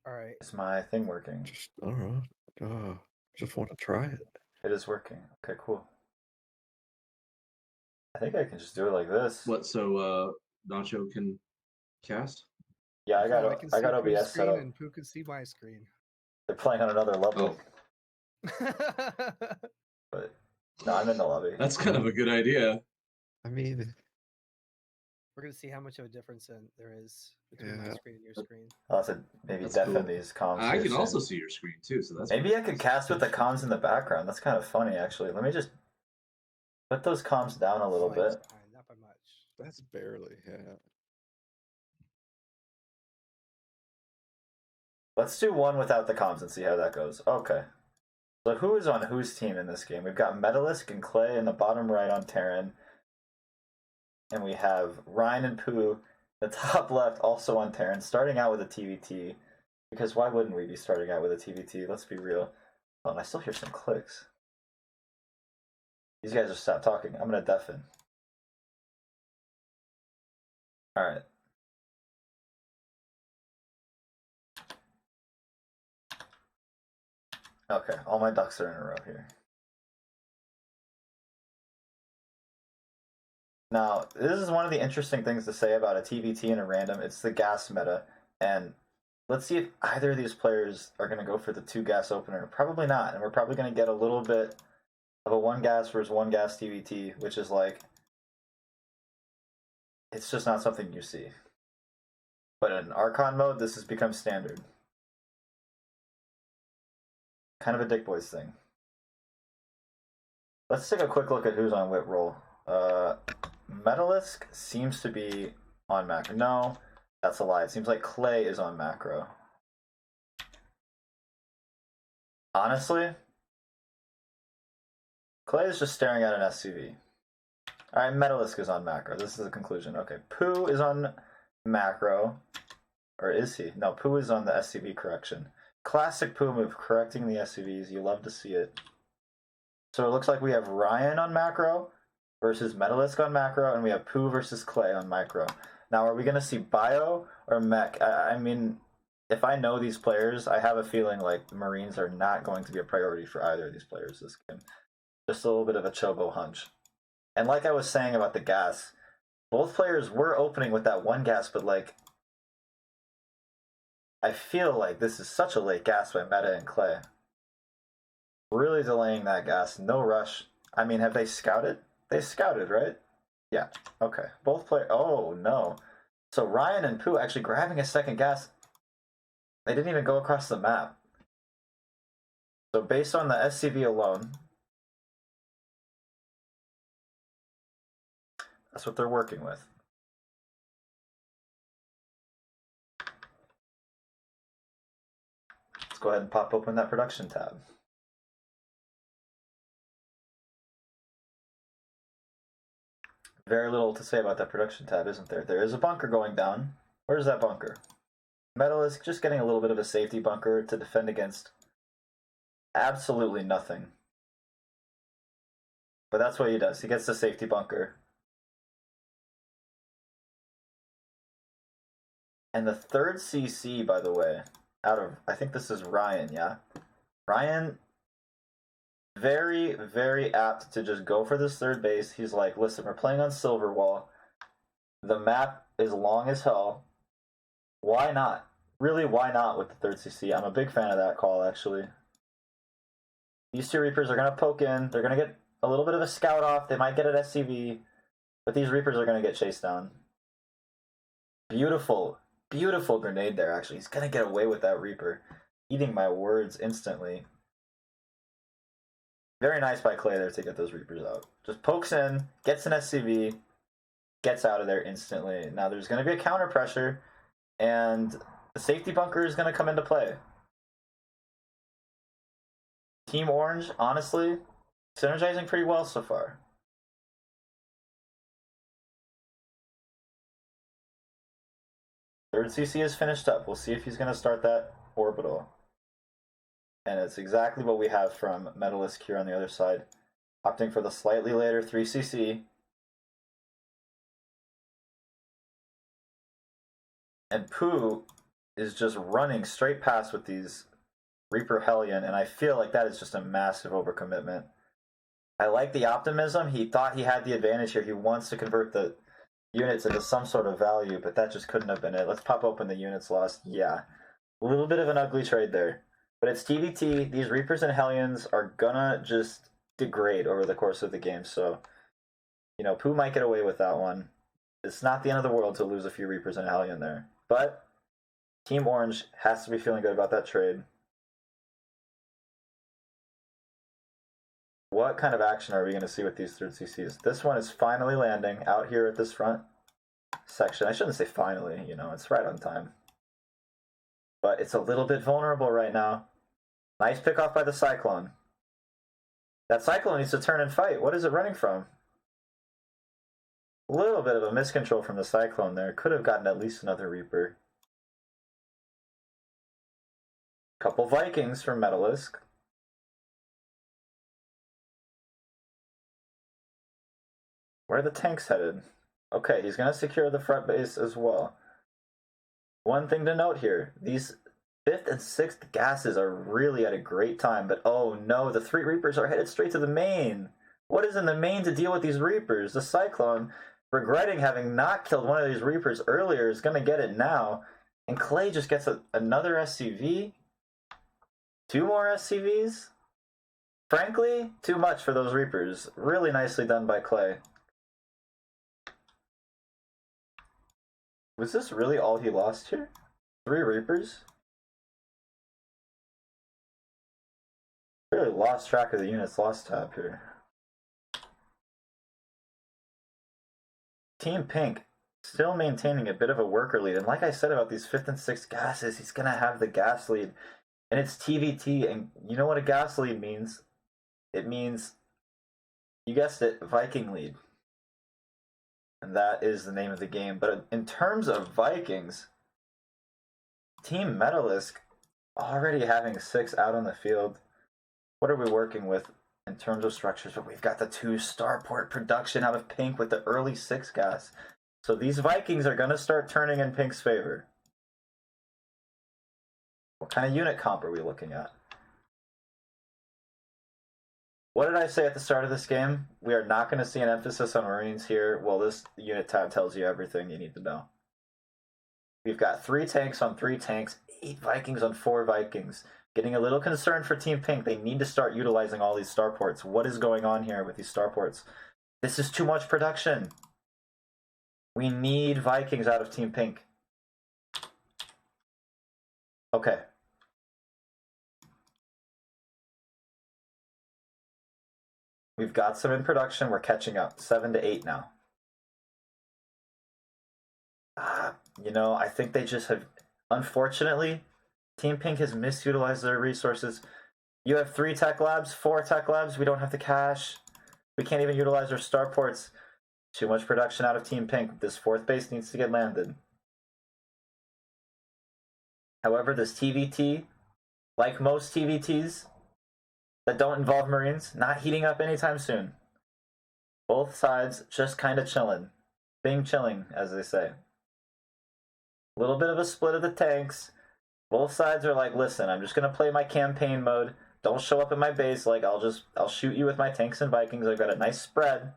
Alright. Is my thing working? Just, I don't know. Just want to try it. It is working. Okay, cool. I think I can just do it like this. What? So Nacho can cast? Yeah, I got can see Pooh's OBS set screen up. and Pooh can see my screen. They're playing on another level. Oh. But no, I'm in the lobby. That's kind of a good idea. I mean, We're gonna see how much of a difference there is between my Yeah. screen and your screen. I'll have to maybe That's deafen cool. these comms. I here can soon. also see your screen too, so that's Maybe I could cast with the comms in the background. That's kind of funny, actually. Let me just put those comms down a little bit. Not by much. that's barely, yeah. Let's do one without the comms and see how that goes. Okay. So who is on whose team in this game? We've got Metalisk and Clay in the bottom right on Terran. And we have Ryan and Pooh, the top left, also on Terran, starting out with a TVT. Because why wouldn't we be starting out with a TVT? Let's be real. Oh, and I still hear some clicks. These guys just stopped talking. I'm going to deafen. Alright. Okay, all my ducks are in a row here. Now, this is one of the interesting things to say about a TVT and a random. It's the gas meta. And let's see if either of these players are going to go for the 2 gas opener. Probably not. And we're probably going to get a little bit of a 1 gas versus 1 gas TVT, which is like, it's just not something you see. But in Archon mode, this has become standard. Kind of a dikboys thing. Let's take a quick look at who's on whip roll. Metalisk seems to be on macro. No, that's a lie. It seems like Clay is on macro. Honestly, Clay is just staring at an SCV. Alright, Metalisk is on macro. This is a conclusion. Okay, Pooh is on macro. Or is he? No, Pooh is on the SCV correction. Classic Pooh move, correcting the SCVs. You love to see it. So it looks like we have Ryan on macro versus Metalisk on macro, and we have Pooh versus Clay on micro. Now, are we going to see bio or mech? I mean, if I know these players, I have a feeling like the Marines are not going to be a priority for either of these players this game. Just a little bit of a Chobo hunch. And like I was saying about the gas, both players were opening with that 1 gas, but like, I feel like this is such a late gas by Meta and Clay. Really delaying that gas. No rush. I mean, have they scouted? They scouted, right? Yeah. Okay. Both players. Oh, no. So Ryan and Pooh actually grabbing a 2nd gas. They didn't even go across the map. So based on the SCV alone, that's what they're working with. Let's go ahead and pop open that production tab. Very little to say about that production tab, isn't there? There is a bunker going down. Where's that bunker? Metalisk just getting a little bit of a safety bunker to defend against absolutely nothing. But that's what he does. He gets the safety bunker. And the 3rd CC, by the way, out of, I think this is Ryan, yeah? Ryan, very, very apt to just go for this 3rd base. He's like, listen, we're playing on Silverwall. The map is long as hell. Why not? Really, why not with the 3rd CC? I'm a big fan of that call, actually. These 2 Reapers are going to poke in. They're going to get a little bit of a scout off. They might get an SCV. But these Reapers are going to get chased down. Beautiful. Beautiful grenade there, actually. He's going to get away with that Reaper. Eating my words instantly. Very nice by Clay there to get those Reapers out. Just pokes in, gets an SCV, gets out of there instantly. Now there's going to be a counter pressure, and the safety bunker is going to come into play. Team Orange, honestly, synergizing pretty well so far. Third CC is finished up. We'll see if he's going to start that orbital. And it's exactly what we have from Metalisk here on the other side. Opting for the slightly later 3CC. And Pooh is just running straight past with these Reaper Hellion, and I feel like that is just a massive overcommitment. I like the optimism. He thought he had the advantage here. He wants to convert the units into some sort of value, but that just couldn't have been it. Let's pop open the units lost. Yeah. A little bit of an ugly trade there. But it's TVT. These Reapers and Hellions are gonna just degrade over the course of the game. So, you know, Pooh might get away with that one. It's not the end of the world to lose a few Reapers and a Hellion there. But Team Orange has to be feeling good about that trade. What kind of action are we going to see with these third CCs? This one is finally landing out here at this front section. I shouldn't say finally, you know, it's right on time. But it's a little bit vulnerable right now. Nice pick off by the Cyclone. That Cyclone needs to turn and fight. What is it running from? A little bit of a miscontrol from the Cyclone there. Could have gotten at least another Reaper. Couple Vikings from Metalisk. Where are the tanks headed? Okay, he's going to secure the front base as well. One thing to note here, these 5th and 6th gases are really at a great time, but oh no, the 3 Reapers are headed straight to the main. What is in the main to deal with these Reapers? The Cyclone, regretting having not killed one of these Reapers earlier, is going to get it now. And Clay just gets another SCV? 2 more SCVs? Frankly, too much for those Reapers. Really nicely done by Clay. Was this really all he lost here? 3 Reapers? Really lost track of the units lost tab here. Team Pink still maintaining a bit of a worker lead. And like I said about these 5th and 6th gases, he's going to have the gas lead. And it's TVT. And you know what a gas lead means? It means, you guessed it, Viking lead. And that is the name of the game. But in terms of Vikings, Team Metalisk already having 6 out on the field. What are we working with in terms of structures? But we've got the 2 starport production out of Pink with the early 6 gas. So these Vikings are going to start turning in Pink's favor. What kind of unit comp are we looking at? What did I say at the start of this game? We are not going to see an emphasis on Marines here. Well, this unit tab tells you everything you need to know. We've got 3 tanks on 3 tanks, 8 Vikings on 4 Vikings. Getting a little concerned for Team Pink. They need to start utilizing all these starports. What is going on here with these starports? This is too much production. We need Vikings out of Team Pink. Okay. We've got some in production. We're catching up. 7 to 8 now. You know, I think they just have... Unfortunately, Team Pink has misutilized their resources. You have 3 tech labs, 4 tech labs. We don't have the cash. We can't even utilize our starports. Too much production out of Team Pink. This 4th base needs to get landed. However, this TVT, like most TVTs that don't involve Marines, not heating up anytime soon. Both sides just kind of chilling. Being chilling, as they say. A little bit of a split of the tanks. Both sides are like, listen, I'm just going to play my campaign mode. Don't show up in my base. Like, I'll shoot you with my tanks and Vikings. I've got a nice spread.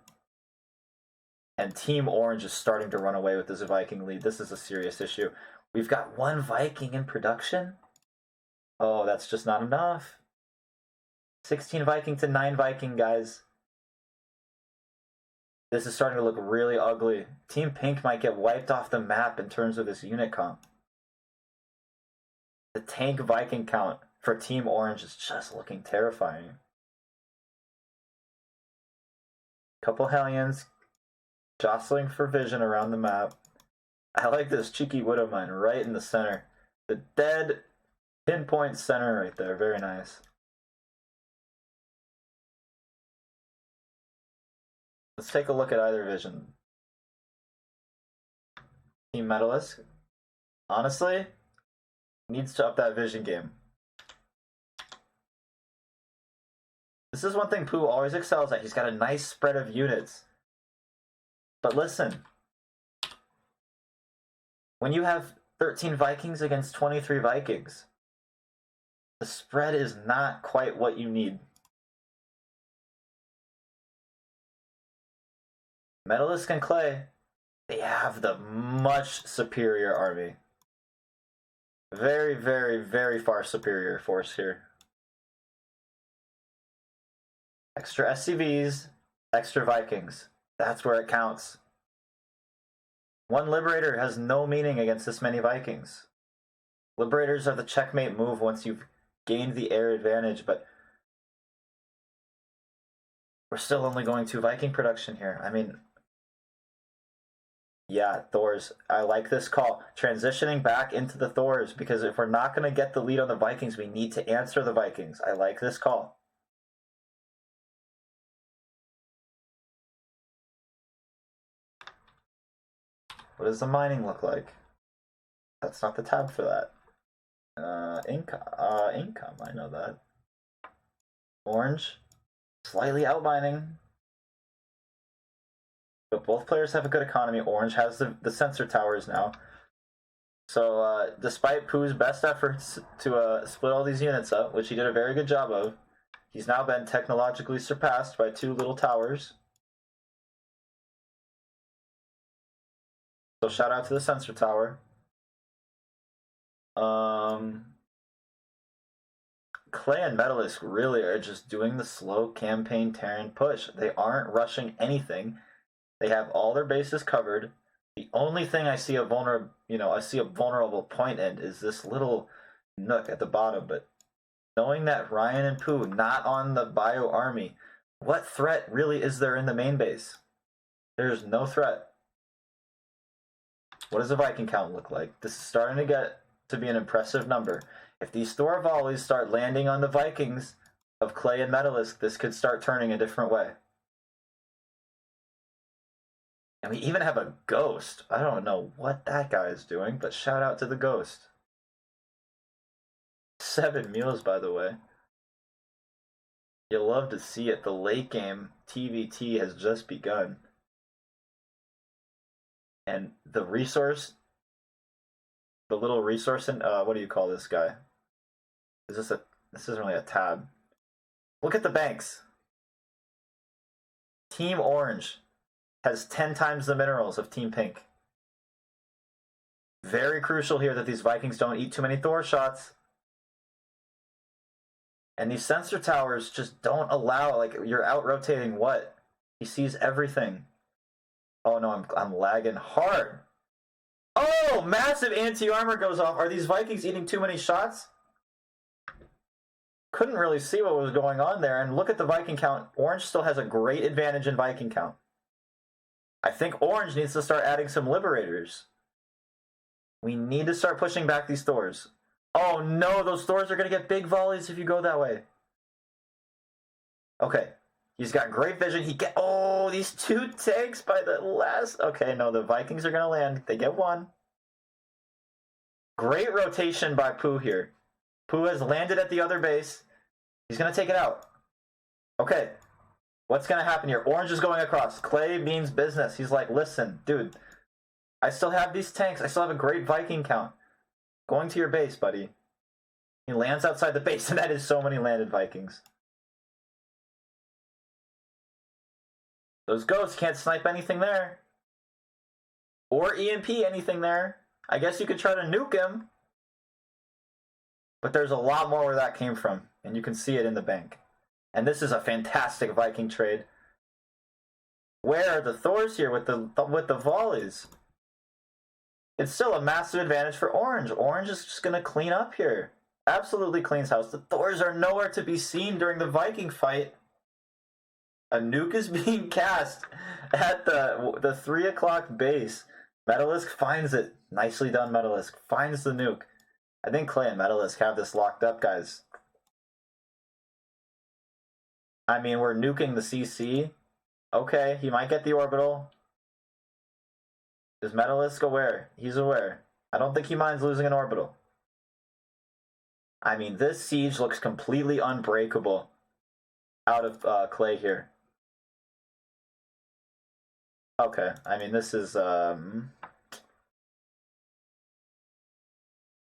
And Team Orange is starting to run away with this Viking lead. This is a serious issue. We've got 1 Viking in production. Oh, that's just not enough. 16 Viking to 9 Viking, guys. This is starting to look really ugly. Team Pink might get wiped off the map in terms of this unit comp. The tank Viking count for Team Orange is just looking terrifying. Couple Hellions jostling for vision around the map. I like this cheeky Widow Mine right in the center. The dead pinpoint center right there. Very nice. Let's take a look at either vision. Team Metalisk, honestly, needs to up that vision game. This is one thing Pooh always excels at. He's got a nice spread of units. But listen, when you have 13 Vikings against 23 Vikings. The spread is not quite what you need. Metalisk and Clay, they have the much superior army. Very, very, very far superior force here. Extra SCVs, extra Vikings. That's where it counts. One Liberator has no meaning against this many Vikings. Liberators are the checkmate move once you've gained the air advantage, but we're still only going to Viking production here. I mean, yeah, Thors. I like this call. Transitioning back into the Thors, because if we're not going to get the lead on the Vikings, we need to answer the Vikings. I like this call. What does the mining look like? That's not the tab for that. Income, I know that. Orange, slightly outmining. But both players have a good economy. Orange has the sensor towers now. So despite Pooh's best efforts to split all these units up, which he did a very good job of, he's now been technologically surpassed by 2 little towers. So shout out to the sensor tower. Clay and Metalisk really are just doing the slow campaign Terran push. They aren't rushing anything. They have all their bases covered. The only thing I see a vulnerable point in is this little nook at the bottom. But knowing that Ryan and Pooh not on the bio army, what threat really is there in the main base? There's no threat. What does the Viking count look like? This is starting to get to be an impressive number. If these Thor volleys start landing on the Vikings of Clay and Metalisk, this could start turning a different way. And we even have a ghost. I don't know what that guy is doing, but shout out to the ghost. 7 meals, by the way. You'll love to see it. The late game TVT has just begun. And the resource, the little resource, in, what do you call this guy? This isn't really a tab. Look at the banks. Team Orange has 10 times the minerals of Team Pink. Very crucial here that these Vikings don't eat too many Thor shots. And these sensor towers just don't allow, like, you're out-rotating what? He sees everything. Oh no, I'm lagging hard. Oh, massive anti-armor goes off. Are these Vikings eating too many shots? Couldn't really see what was going on there. And look at the Viking count. Orange still has a great advantage in Viking count. I think Orange needs to start adding some Liberators. We need to start pushing back these Thors. Oh no, those Thors are going to get big volleys if you go that way. Okay. He's got great vision. Oh, these 2 tanks by the last. Okay, no, the Vikings are going to land. They get 1. Great rotation by Pooh here. Pooh has landed at the other base. He's going to take it out. Okay, what's going to happen here? Orange is going across. Clay means business. He's like, listen, dude, I still have these tanks. I still have a great Viking count. Going to your base, buddy. He lands outside the base, and that is so many landed Vikings. Those ghosts can't snipe anything there. Or EMP anything there. I guess you could try to nuke him. But there's a lot more where that came from. And you can see it in the bank. And this is a fantastic Viking trade. Where are the Thors here with the volleys? It's still a massive advantage for Orange. Orange is just going to clean up here. Absolutely cleans house. The Thors are nowhere to be seen during the Viking fight. A nuke is being cast at the 3 o'clock base. Metalisk finds it. Nicely done, Metalisk. Finds the nuke. I think Clay and Metalisk have this locked up, guys. I mean, we're nuking the CC. Okay, he might get the orbital. Is Metalisk aware? He's aware. I don't think he minds losing an orbital. I mean, this siege looks completely unbreakable out of Clay here. Okay, I mean, this is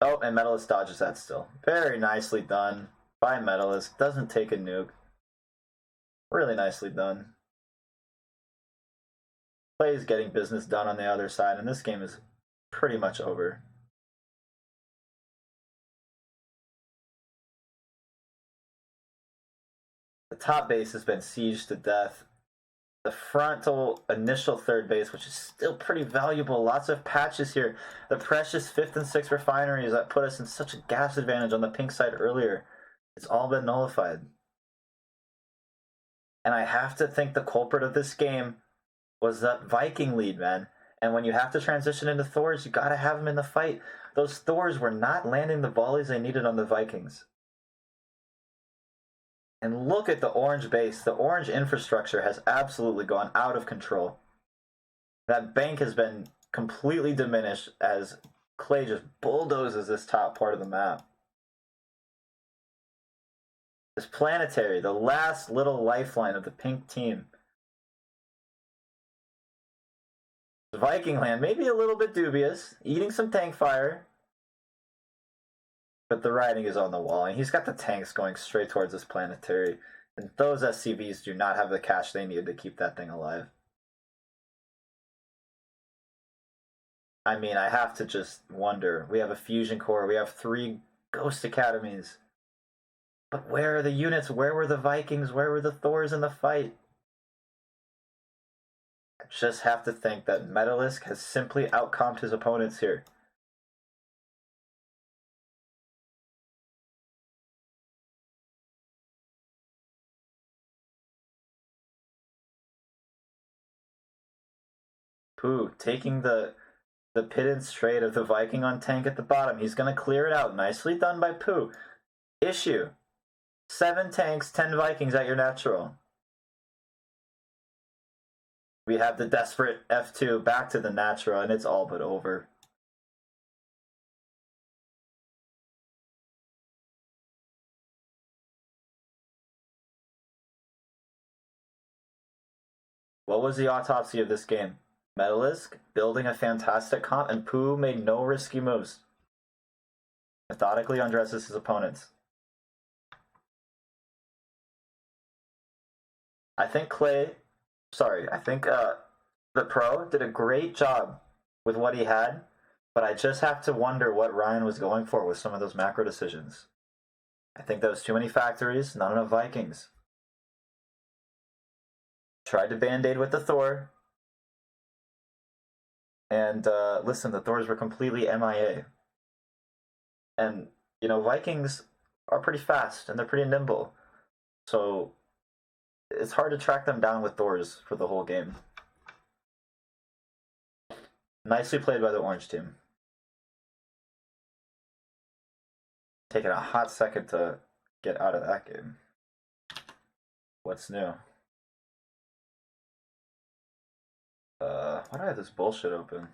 Oh, and Metalist dodges that still. Very nicely done by Metalist. Doesn't take a nuke. Really nicely done. Play is getting business done on the other side, and this game is pretty much over. The top base has been sieged to death. The frontal initial third base, which is still pretty valuable. Lots of patches here. The precious 5th and 6th refineries that put us in such a gas advantage on the pink side earlier. It's all been nullified. And I have to think the culprit of this game was that Viking lead, man. And when you have to transition into Thors, you gotta have them in the fight. Those Thors were not landing the volleys they needed on the Vikings. And look at the orange base. The orange infrastructure has absolutely gone out of control. That bank has been completely diminished as Clay just bulldozes this top part of the map. This planetary, the last little lifeline of the pink team. Viking land, maybe a little bit dubious, eating some tank fire. But the writing is on the wall, and he's got the tanks going straight towards this planetary. And those SCVs do not have the cash they need to keep that thing alive. I mean, I have to just wonder. We have a fusion core, we have 3 ghost academies. But where are the units? Where were the Vikings? Where were the Thors in the fight? I just have to think that Metalisk has simply outcomped his opponents here. Pooh taking the pittance trade of the Viking on tank at the bottom. He's going to clear it out. Nicely done by Pooh. Issue. 7 tanks, 10 Vikings at your natural. We have the desperate F2 back to the natural, and it's all but over. What was the autopsy of this game? Metalisk building a fantastic comp, and Pooh made no risky moves. Methodically undresses his opponents. I think the pro did a great job with what he had, but I just have to wonder what Ryan was going for with some of those macro decisions. I think there was too many factories, not enough Vikings. Tried to band-aid with the Thor. And listen, the Thors were completely MIA. And, you know, Vikings are pretty fast and they're pretty nimble. So it's hard to track them down with Thors for the whole game. Nicely played by the orange team. Taking a hot second to get out of that game. What's new? Why do I have this bullshit open?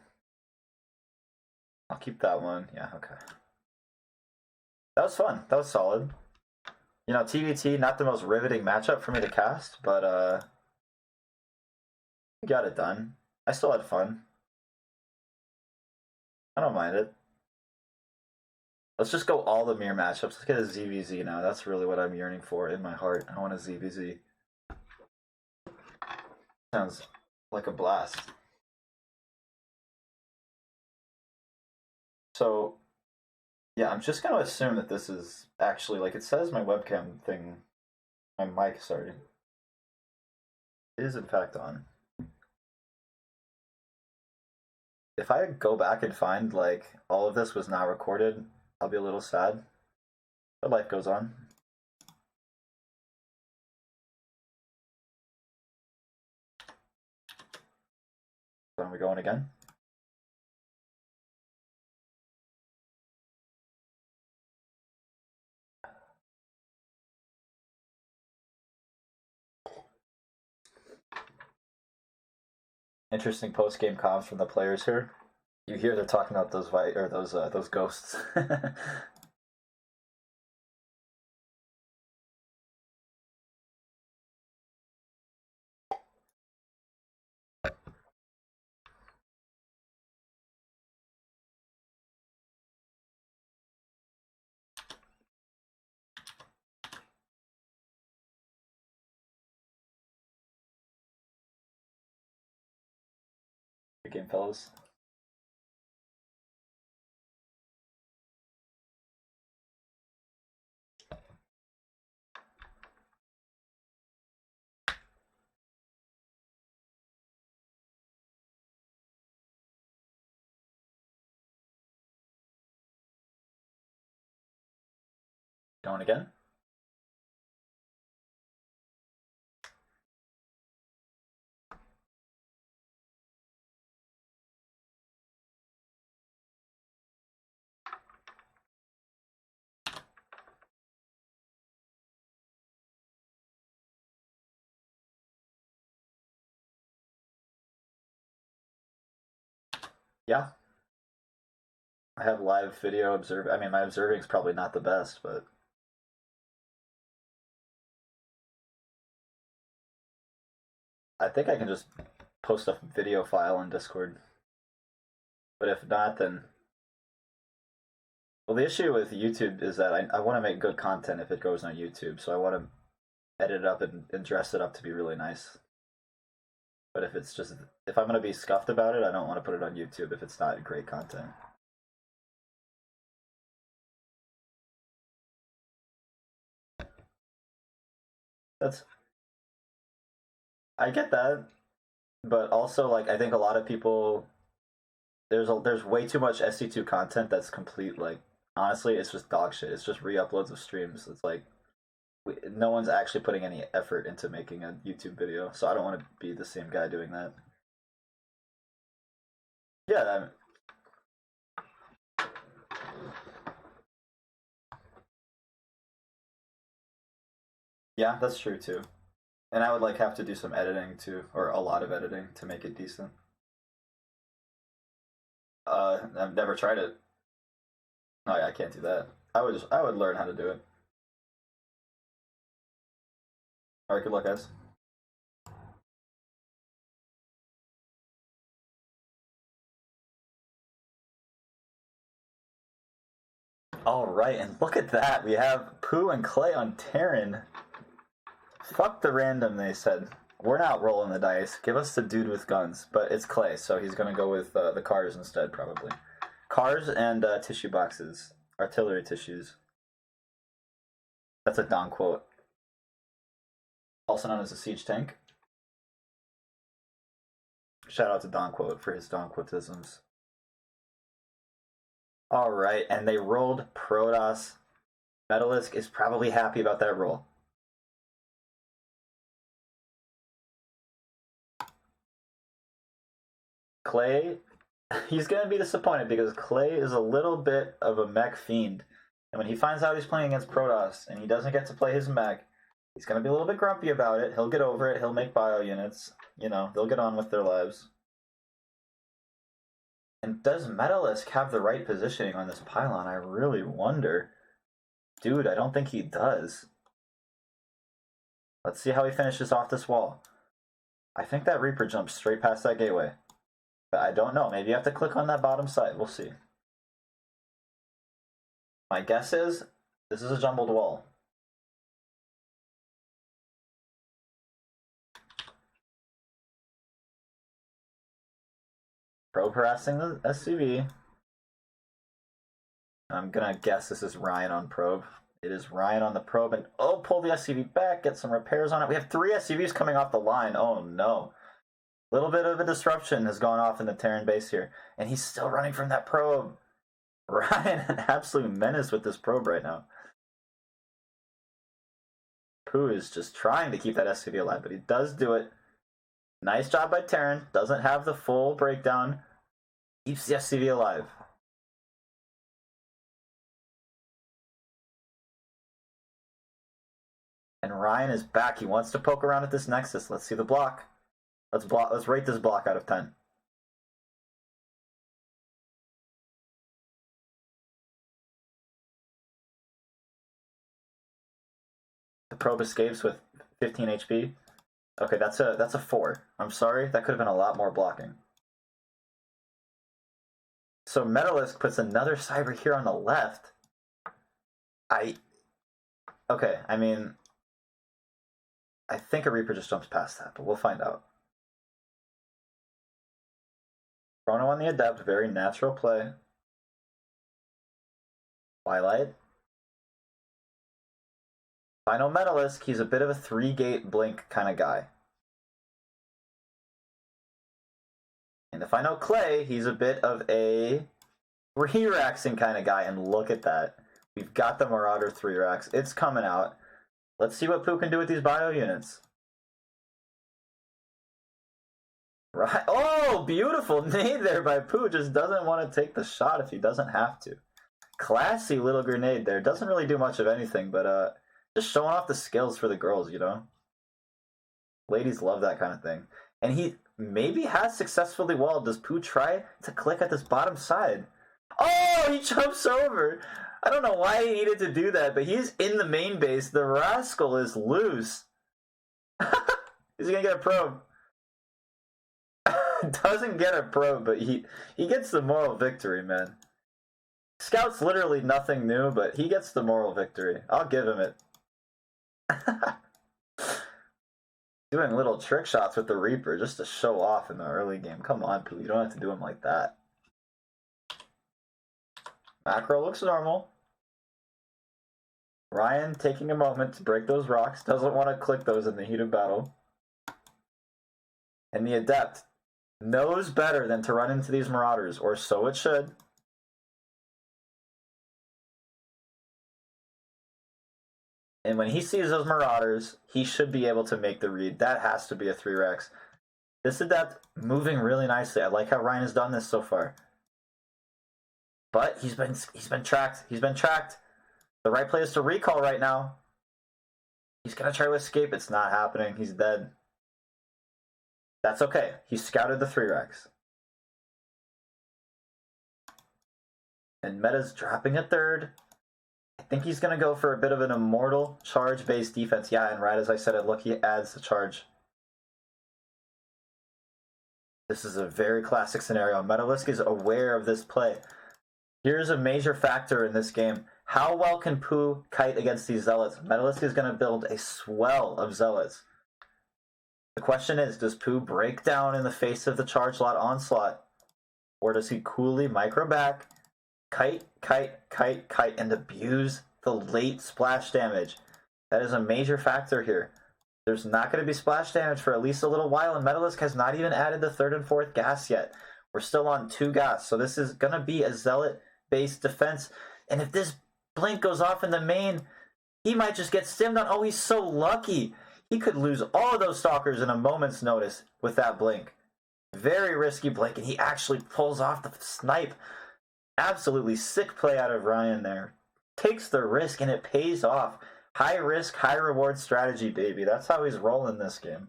I'll keep that one. Yeah, okay. That was fun. That was solid. You know, TVT, not the most riveting matchup for me to cast, but got it done. I still had fun. I don't mind it. Let's just go all the mirror matchups. Let's get a ZVZ now. That's really what I'm yearning for in my heart. I want a ZVZ. Sounds like a blast. So, yeah, I'm just going to assume that this is actually, like it says my webcam thing, my mic, sorry, is in fact on. If I go back and find, like, all of this was not recorded, I'll be a little sad. But life goes on. So are we going again? Interesting post-game comms from the players here. You hear they're talking about those ghosts. Good game, fellas. Going again? Yeah. I have live video observe. I mean, my observing is probably not the best, but I think I can just post a video file in Discord. But if not, then... Well, the issue with YouTube is that I want to make good content if it goes on YouTube, so I want to edit it up and dress it up to be really nice. But if it's just... If I'm going to be scuffed about it, I don't want to put it on YouTube if it's not great content. I get that, but also, like, I think a lot of people... There's way too much SC2 content that's complete, like, honestly, it's just dog shit. It's just re-uploads of streams. It's like, no one's actually putting any effort into making a YouTube video, so I don't want to be the same guy doing that. Yeah, yeah, that's true too. And I would like have to do some editing too, or a lot of editing to make it decent. I've never tried it. No, yeah, I can't do that. I would learn how to do it. Alright, good luck, guys. Alright, and look at that. We have Pooh and Clay on Terran. Fuck the random, they said. We're not rolling the dice. Give us the dude with guns. But it's Clay, so he's gonna go with the cars instead, probably. Cars and tissue boxes. Artillery tissues. That's a Don quote. Also known as a siege tank. Shout out to Don Quote for his Don Quotisms. Alright, and they rolled Protoss. Metalisk is probably happy about that roll. Clay, he's going to be disappointed because Clay is a little bit of a mech fiend. And when he finds out he's playing against Protoss and he doesn't get to play his mech, he's going to be a little bit grumpy about it. He'll get over it. He'll make bio units. You know, they'll get on with their lives. And does Metalisk have the right positioning on this pylon? I really wonder. Dude, I don't think he does. Let's see how he finishes off this wall. I think that Reaper jumps straight past that gateway. But I don't know. Maybe you have to click on that bottom side. We'll see. My guess is this is a jumbled wall. Probe harassing the SCV. I'm gonna guess this is Ryan on probe. It is Ryan on the probe, and oh, pull the SCV back, get some repairs on it. We have 3 SCVs coming off the line. Oh no. Little bit of a disruption has gone off in the Terran base here, and he's still running from that probe. Ryan, an absolute menace with this probe right now. Pooh is just trying to keep that SCV alive, but he does do it. Nice job by Terran. Doesn't have the full breakdown. Keeps the SCV alive. And Ryan is back. He wants to poke around at this Nexus. Let's see the block. Let's rate this block out of 10. The probe escapes with 15 HP. Okay, that's a 4. I'm sorry, that could have been a lot more blocking. So Metalisk puts another cyber here on the left. Okay, I mean, I think a Reaper just jumps past that, but we'll find out. Chrono on the Adept, very natural play. Twilight. Final Metalisk, he's a bit of a 3-gate blink kind of guy. And the final Clay, he's a bit of a 3-raxing kind of guy. And look at that. We've got the Marauder 3-rax. It's coming out. Let's see what Pooh can do with these bio units. Right. Oh, beautiful nade there by Pooh. Just doesn't want to take the shot if he doesn't have to. Classy little grenade there. Doesn't really do much of anything, but just showing off the skills for the girls, you know? Ladies love that kind of thing. And he maybe has successfully walled. Does Pooh try to click at this bottom side? Oh, he jumps over. I don't know why he needed to do that, but he's in the main base. The rascal is loose. Is he going to get a probe? Doesn't get a probe, but he gets the moral victory, man. Scout's literally nothing new, but he gets the moral victory. I'll give him it. Doing little trick shots with the Reaper just to show off in the early game. Come on, Pooh. You don't have to do him like that. Macro looks normal. Ryan taking a moment to break those rocks. Doesn't want to click those in the heat of battle. And the Adept knows better than to run into these Marauders, or so it should. And when he sees those Marauders, he should be able to make the read. That has to be a 3-rax. This Adept moving really nicely. I like how Ryan has done this so far. But he's been tracked. He's been tracked. The right play is to recall right now. He's going to try to escape. It's not happening. He's dead. That's okay. He scouted the 3-rax. And Meta's dropping a third. I think he's going to go for a bit of an immortal charge-based defense. Yeah, and right as I said it, look, he adds the charge. This is a very classic scenario. Metalisk is aware of this play. Here's a major factor in this game. How well can Pooh kite against these Zealots? Metalisk is going to build a swell of Zealots. The question is, does Pooh break down in the face of the charge lot onslaught? Or does he coolly micro back, kite, and abuse the late splash damage? That is a major factor here. There's not going to be splash damage for at least a little while, and Metalisk has not even added the 3rd and 4th gas yet. We're still on 2 gas, so this is going to be a Zealot-based defense. And if this blink goes off in the main, he might just get stimmed on. Oh, he's so lucky. He could lose all of those Stalkers in a moment's notice with that blink. Very risky blink, and he actually pulls off the snipe. Absolutely sick play out of Ryan there. Takes the risk, and it pays off. High risk, high reward strategy, baby. That's how he's rolling this game.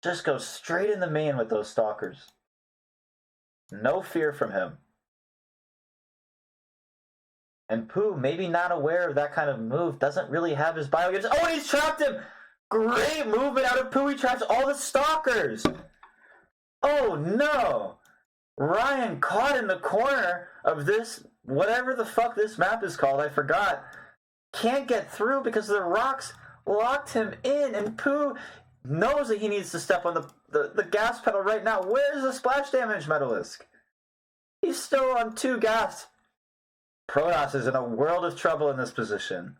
Just goes straight in the main with those Stalkers. No fear from him. And Pooh, maybe not aware of that kind of move, doesn't really have his bio gauge. Oh, and he's trapped him! Great movement out of Pooh. He traps all the Stalkers. Oh, no. Ryan caught in the corner of this, whatever the fuck this map is called, I forgot. Can't get through because the rocks locked him in, and Pooh knows that he needs to step on the gas pedal right now. Where's the splash damage, Metalisk? He's still on 2 gas. Protoss is in a world of trouble in this position.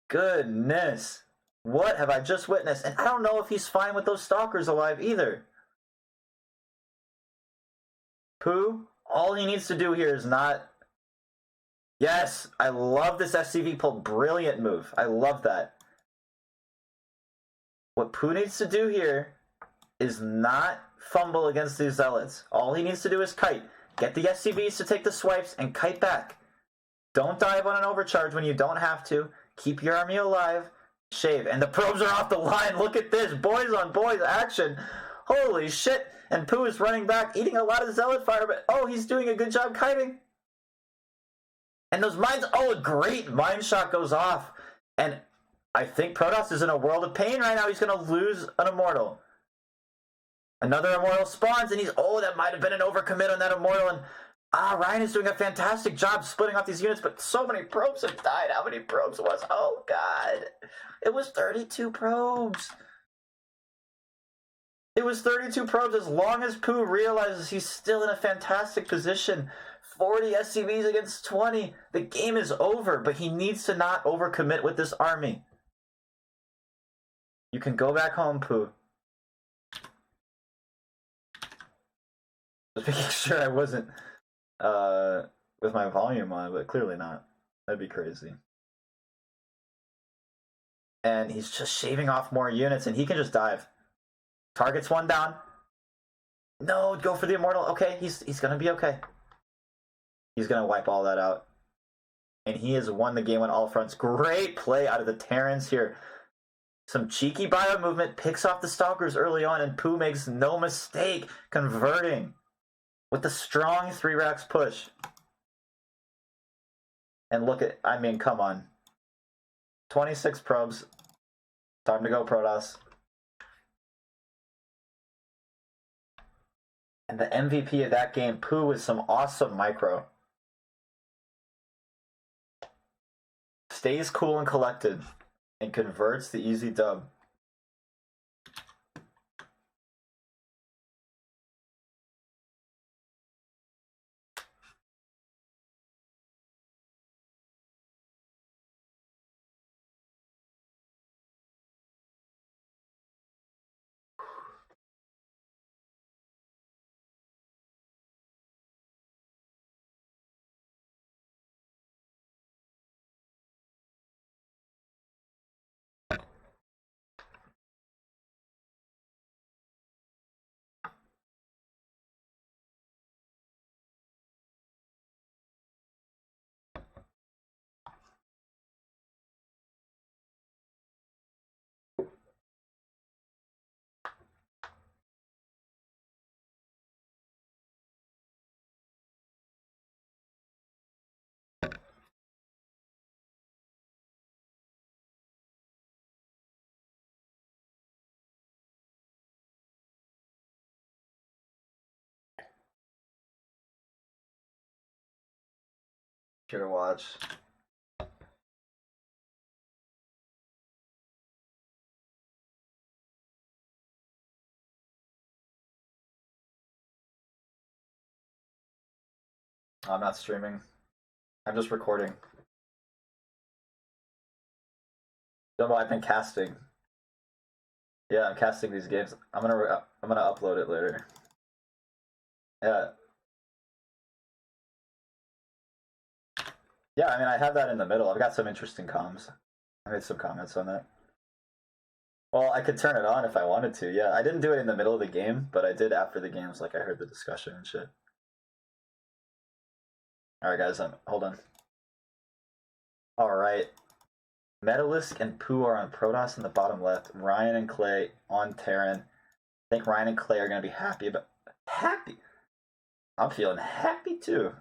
Goodness. What have I just witnessed? And I don't know if he's fine with those Stalkers alive either. Pooh, all he needs to do here is not... Yes, I love this SCV pull. Brilliant move. I love that. What Pooh needs to do here is not fumble against these Zealots. All he needs to do is kite. Get the SCVs to take the swipes and kite back. Don't dive on an overcharge when you don't have to. Keep your army alive. Shave. And the probes are off the line. Look at this. Boys on boys action. Holy shit. And Pooh is running back, eating a lot of Zealot fire, but oh, he's doing a good job kiting. And those mines, oh, a great mine shot goes off. And I think Protoss is in a world of pain right now. He's going to lose an Immortal. Another Immortal spawns, and oh, that might have been an overcommit on that Immortal. And Ryan is doing a fantastic job splitting off these units, but so many probes have died. How many probes was? Oh, God. It was 32 probes. It was 32 probes. As long as Pooh realizes he's still in a fantastic position, 40 SCVs against 20, the game is over, but he needs to not overcommit with this army. You can go back home, Pooh. Just making sure I wasn't with my volume on, but clearly not. That'd be crazy. And he's just shaving off more units, and he can just dive. Targets one down. No, go for the immortal. Okay, he's gonna be okay. He's gonna wipe all that out. And he has won the game on all fronts. Great play out of the Terrans here. Some cheeky bio movement, picks off the Stalkers early on, and Pooh makes no mistake converting with the strong 3 racks push. And look at, I mean, come on. 26 probes. Time to go, Protoss. And the MVP of that game, Pooh, with some awesome micro. Stays cool and collected and converts the easy dub. Here to watch. I'm not streaming. I'm just recording. Don't know. I've been casting. Yeah, I'm casting these games. I'm gonna upload it later. Yeah. Yeah, I mean, I have that in the middle. I've got some interesting comms. I made some comments on that. Well, I could turn it on if I wanted to. Yeah, I didn't do it in the middle of the game, but I did after the games. Like, I heard the discussion and shit. All right, guys, hold on. All right. Metalisk and Pooh are on Protoss in the bottom left. Ryan and Clay on Terran. I think Ryan and Clay are going to be happy about... Happy? I'm feeling happy, too.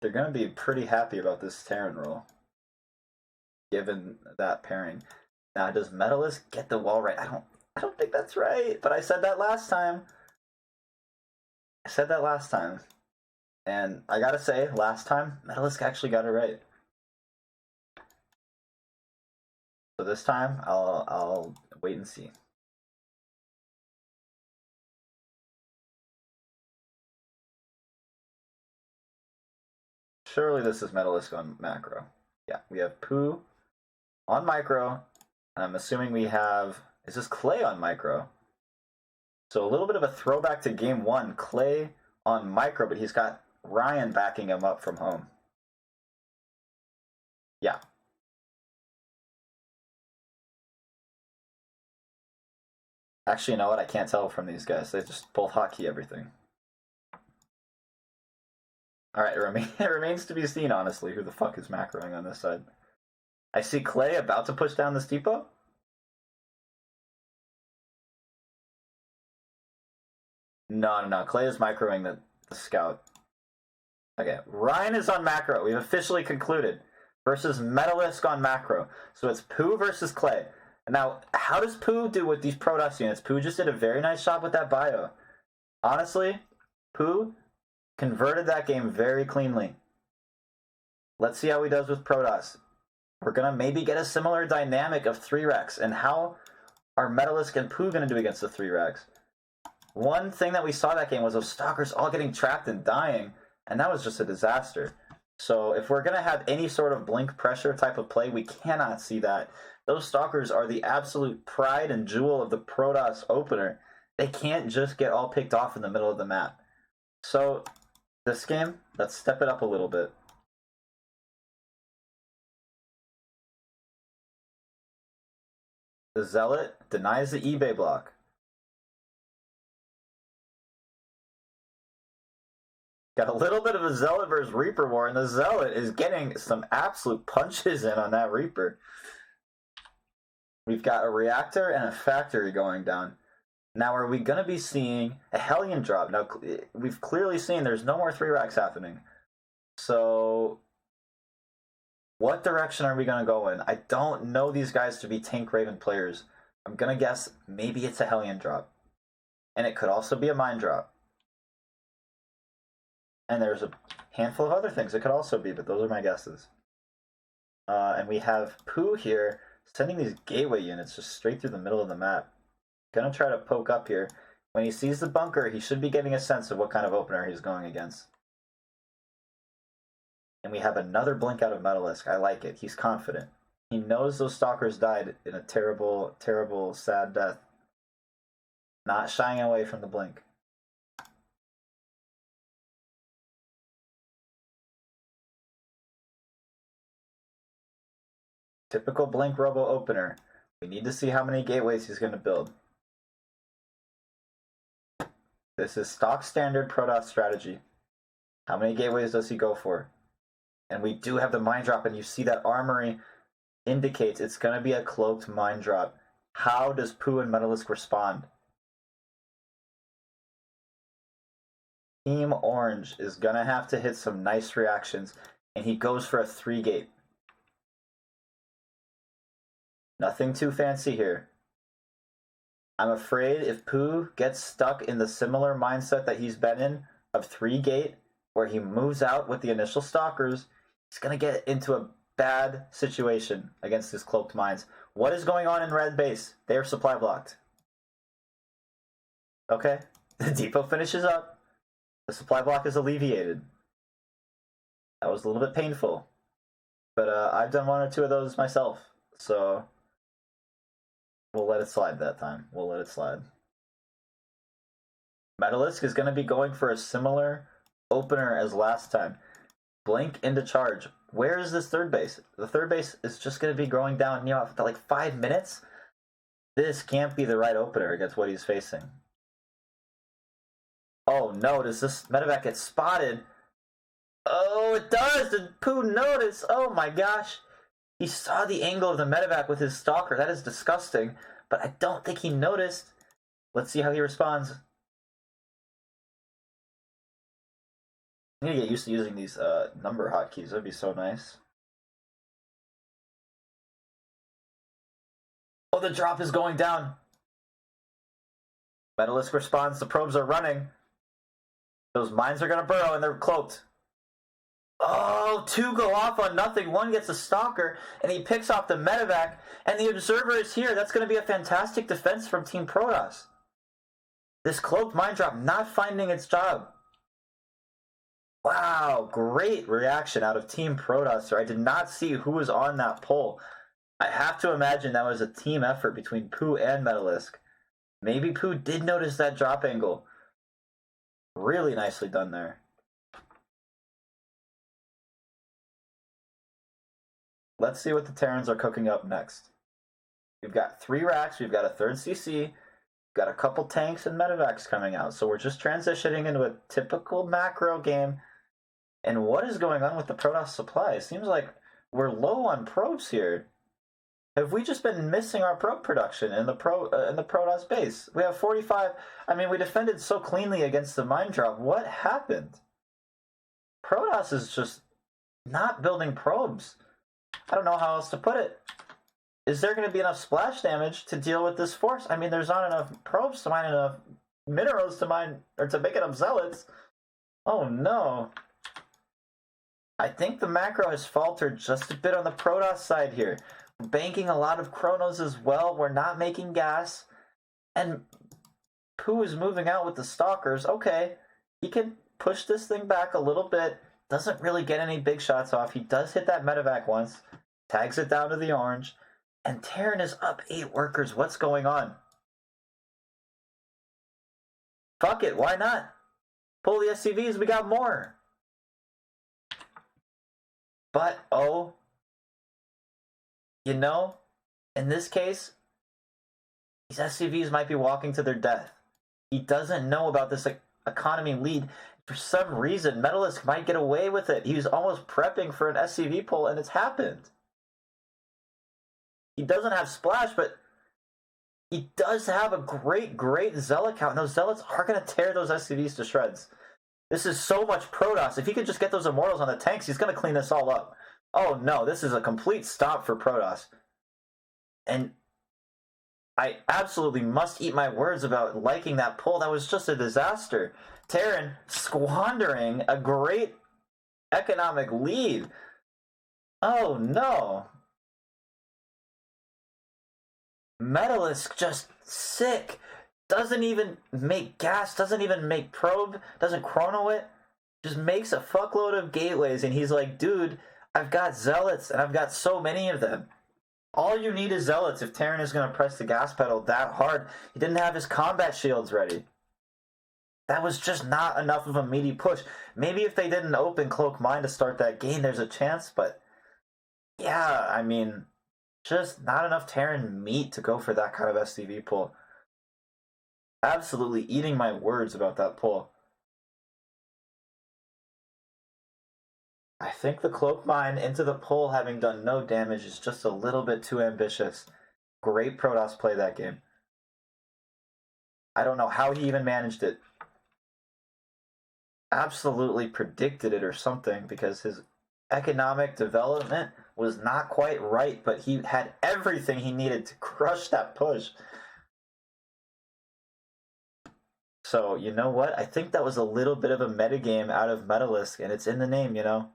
They're going to be pretty happy about this Terran roll, given that pairing. Now, does Metalisk get the wall right? I don't think that's right, but I said that last time. And I gotta say, last time, Metalisk actually got it right. So this time, I'll wait and see. Surely this is Metalisk on macro. Yeah, we have Pooh on micro, and I'm assuming we have... Is this Clay on micro? So a little bit of a throwback to game 1. Clay on micro, but he's got Ryan backing him up from home. Yeah. Actually, you know what? I can't tell from these guys. They just both hotkey everything. Alright, it remains to be seen, honestly, who the fuck is macroing on this side. I see Clay about to push down this depot. No. Clay is microing the scout. Okay, Ryan is on macro. We've officially concluded. Versus Metalisk on macro. So it's Pooh versus Clay. Now, how does Pooh do with these Protoss units? Pooh just did a very nice job with that bio. Honestly, Pooh converted that game very cleanly. Let's see how he does with Protoss. We're going to maybe get a similar dynamic of 3 Rex. And how are Metalisk and Pooh going to do against the 3 racks? One thing that we saw that game was those stalkers all getting trapped and dying, and that was just a disaster. So if we're going to have any sort of blink pressure type of play, we cannot see that. Those stalkers are the absolute pride and jewel of the Protoss opener. They can't just get all picked off in the middle of the map. So this game, let's step it up a little bit. The Zealot denies the eBay block. Got a little bit of a Zealot versus Reaper war, and the Zealot is getting some absolute punches in on that Reaper. We've got a reactor and a factory going down. Now, are we going to be seeing a Hellion drop? Now, we've clearly seen there's no more 3 racks happening. So, what direction are we going to go in? I don't know these guys to be Tank Raven players. I'm going to guess maybe it's a Hellion drop. And it could also be a Mine drop. And there's a handful of other things it could also be, but those are my guesses. And we have Pooh here sending these gateway units just straight through the middle of the map. Gonna try to poke up here. When he sees the bunker, he should be getting a sense of what kind of opener he's going against. And we have another blink out of Metalisk. I like it. He's confident. He knows those stalkers died in a terrible, terrible, sad death. Not shying away from the blink. Typical blink robo opener. We need to see how many gateways he's going to build. This is stock standard Protoss strategy. How many gateways does he go for? And we do have the mine drop, and you see that armory indicates it's going to be a cloaked mine drop. How does Pooh and Metalisk respond? Team Orange is going to have to hit some nice reactions, and he goes for a 3-gate. Nothing too fancy here. I'm afraid if Pooh gets stuck in the similar mindset that he's been in of 3-gate, where he moves out with the initial stalkers, he's going to get into a bad situation against his cloaked mines. What is going on in red base? They are supply blocked. Okay, the depot finishes up. The supply block is alleviated. That was a little bit painful. But I've done 1 or 2 of those myself, so we'll let it slide that time. We'll let it slide. Metalisk is going to be going for a similar opener as last time. Blink into charge. Where is this 3rd base? The 3rd base is just going to be going down, you know, after like 5 minutes. This can't be the right opener against what he's facing. Oh no, does this medevac get spotted? Oh, it does! Did Pooh notice? Oh my gosh. He saw the angle of the medevac with his stalker. That is disgusting. But I don't think he noticed. Let's see how he responds. I need to get used to using these number hotkeys. That'd be so nice. Oh, the drop is going down. Metalisk responds. The probes are running. Those mines are going to burrow and they're cloaked. Oh, 2 go off on nothing. 1 gets a stalker and he picks off the medevac. And the observer is here. That's going to be a fantastic defense from Team Protoss. This cloaked mine drop not finding its job. Wow, great reaction out of Team Protoss. I did not see who was on that pole. I have to imagine that was a team effort between Pooh and Metalisk. Maybe Pooh did notice that drop angle. Really nicely done there. Let's see what the Terrans are cooking up next. We've got 3 racks, we've got a 3rd CC, we've got a couple tanks and medevacs coming out. So we're just transitioning into a typical macro game. And what is going on with the Protoss supply? It seems like we're low on probes here. Have we just been missing our probe production in the Protoss base? We have 45. I mean, we defended so cleanly against the mine drop. What happened? Protoss is just not building probes. I don't know how else to put it. Is there going to be enough splash damage to deal with this force? I mean, there's not enough probes to mine, enough minerals to mine, or to make enough zealots. Oh no. I think the macro has faltered just a bit on the Protoss side here. banking a lot of chronos as well. We're not making gas. And Pooh is moving out with the stalkers. Okay, he can push this thing back a little bit. Doesn't really get any big shots off. He does hit that medevac once. Tags it down to the orange. And Terran is up 8 workers. What's going on? Fuck it, why not? Pull the SCVs, we got more. But, oh, you know, in this case, these SCVs might be walking to their death. He doesn't know about this economy lead. For some reason, Metalisk might get away with it. He was almost prepping for an SCV pull, and it's happened. He doesn't have Splash, but he does have a great Zealot count, and those Zealots are going to tear those SCVs to shreds. This is so much Protoss. If he could just get those Immortals on the tanks, he's going to clean this all up. Oh no, this is a complete stop for Protoss. And I absolutely must eat my words about liking that pull. That was just a disaster. Terran squandering a great economic lead. Oh no. Metalisk just sick. Doesn't even make gas, doesn't even make probe, doesn't chrono it. Just makes a fuckload of gateways, and he's like, dude, I've got Zealots, and I've got so many of them. All you need is Zealots if Terran is going to press the gas pedal that hard. He didn't have his combat shields ready. That was just not enough of a meaty push. Maybe if they didn't open Cloak Mine to start that game, there's a chance, but yeah, I mean, just not enough Terran meat to go for that kind of SCV pull. Absolutely eating my words about that pull. I think the Cloak Mine into the pull, having done no damage, is just a little bit too ambitious. Great Protoss play that game. I don't know how he even managed it. Absolutely predicted it or something, because his economic development was not quite right, but he had everything he needed to crush that push. So, you know what? I think that was a little bit of a metagame out of Metalisk, and it's in the name, you know?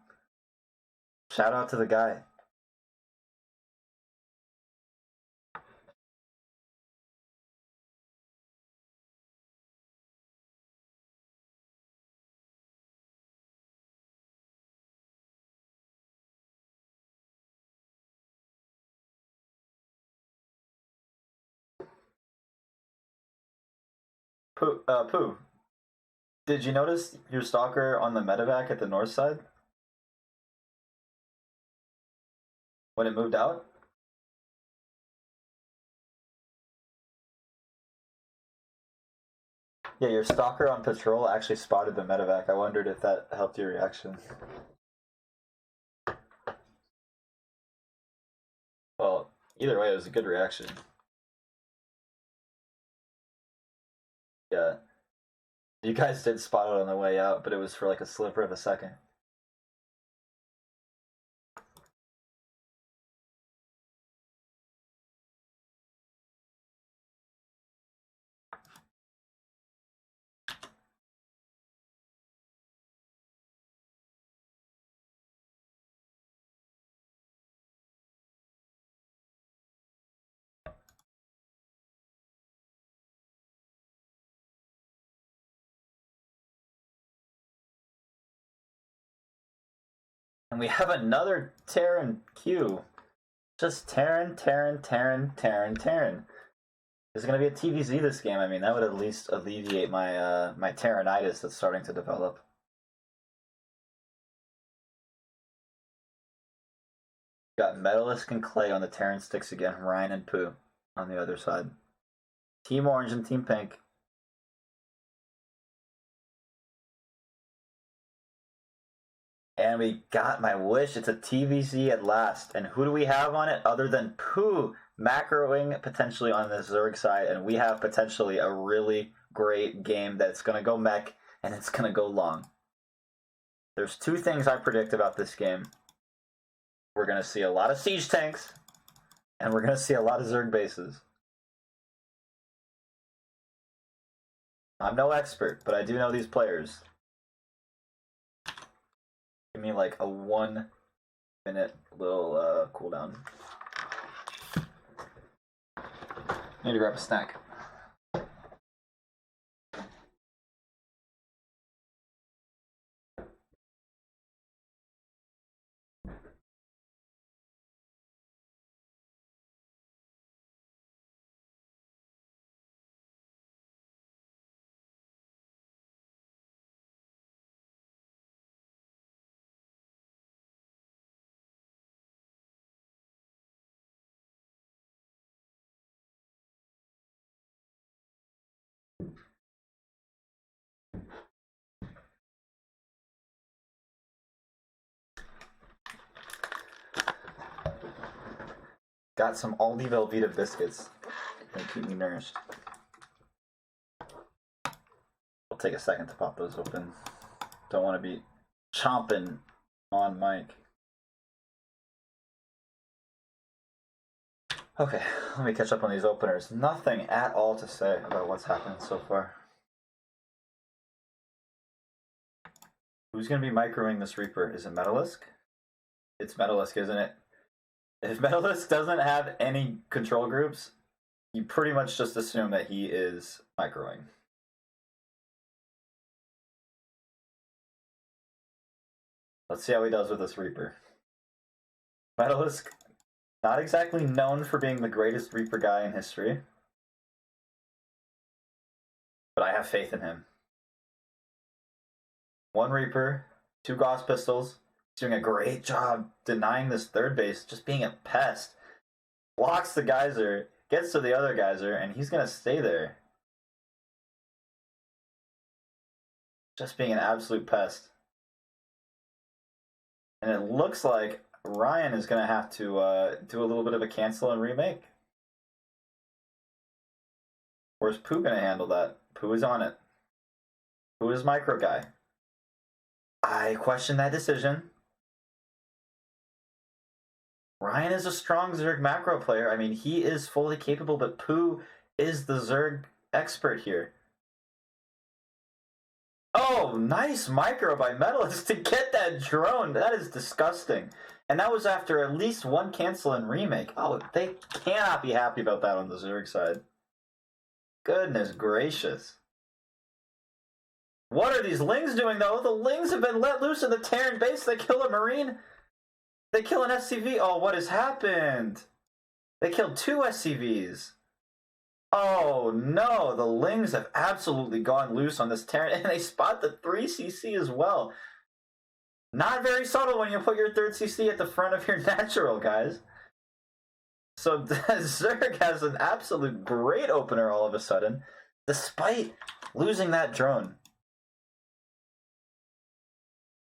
Shout out to the guy. Pooh, did you notice your stalker on the medevac at the north side? When it moved out? Yeah, your stalker on patrol actually spotted the medevac. I wondered if that helped your reaction. Well, either way, it was a good reaction. Yeah. You guys did spot it on the way out, but it was for like a sliver of a second. And we have another Terran queue. Just Terran. There's going to be a TVZ this game. I mean, that would at least alleviate my my Terranitis that's starting to develop. Got Metalisk and Clay on the Terran sticks again. Ryan and Pooh on the other side. Team Orange and Team Pink. And we got my wish. It's a TVZ at last. And who do we have on it other than Pooh macroing potentially on the Zerg side? And we have potentially a really great game that's going to go mech and it's going to go long. There's two things I predict about this game. We're going to see a lot of siege tanks and we're going to see a lot of Zerg bases. I'm no expert, but I do know these players. Give me like a 1 minute little cooldown. Need to grab a snack. Got some Aldi Velveeta biscuits. They keep me nourished. It'll take a second to pop those open. Don't want to be chomping on mic. Okay, let me catch up on these openers. Nothing at all to say about what's happened so far. Who's going to be microing this Reaper? Is it Metalisk? It's Metalisk, isn't it? If Metalisk doesn't have any control groups, you pretty much just assume that he is microing. Let's see how he does with this Reaper. Metalisk, not exactly known for being the greatest Reaper guy in history, but I have faith in him. 1 Reaper, 2 Gauss pistols. He's doing a great job denying this third base, just being a pest. Blocks the geyser, gets to the other geyser, and he's going to stay there. Just being an absolute pest. And it looks like Ryan is going to have to do a little bit of a cancel and remake. Where's Pooh going to handle that? Pooh is on it. Pooh is micro guy. I question that decision. Ryan is a strong Zerg macro player. I mean, he is fully capable, but Pooh is the Zerg expert here. Oh, nice micro by Metalisk to get that drone. That is disgusting. And that was after at least 1 cancel and remake. Oh, they cannot be happy about that on the Zerg side. Goodness gracious. What are these Lings doing, though? The Lings have been let loose in the Terran base. They kill a Marine. They kill an SCV. Oh, what has happened? They killed 2 SCVs. Oh, no. The Lings have absolutely gone loose on this Terran. And they spot the 3cc as well. Not very subtle when you put your 3rd CC at the front of your natural, guys. So Zerg has an absolute great opener all of a sudden, despite losing that drone.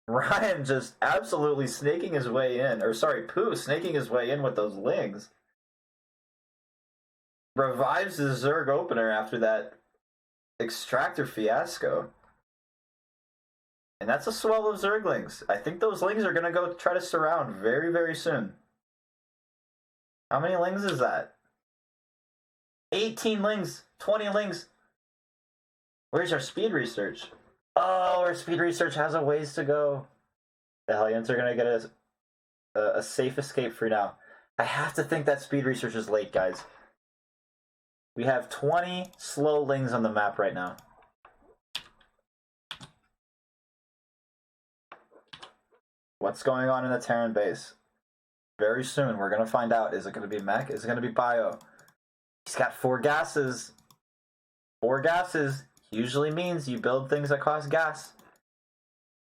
Ryan just absolutely snaking his way in, or sorry, Pooh snaking his way in with those Lings. Revives the Zerg opener after that extractor fiasco. And that's a swell of Zerglings. I think those Lings are going to go try to surround very, very soon. How many Lings is that? 18 Lings, 20 Lings. Where's our speed research? Oh, our speed research has a ways to go. The Hellions are going to get a safe escape for now. I have to think that speed research is late, guys. We have 20 slow Lings on the map right now. What's going on in the Terran base? Very soon, we're going to find out. Is it going to be mech? Is it going to be bio? He's got 4 gases. 4 gases usually means you build things that cost gas.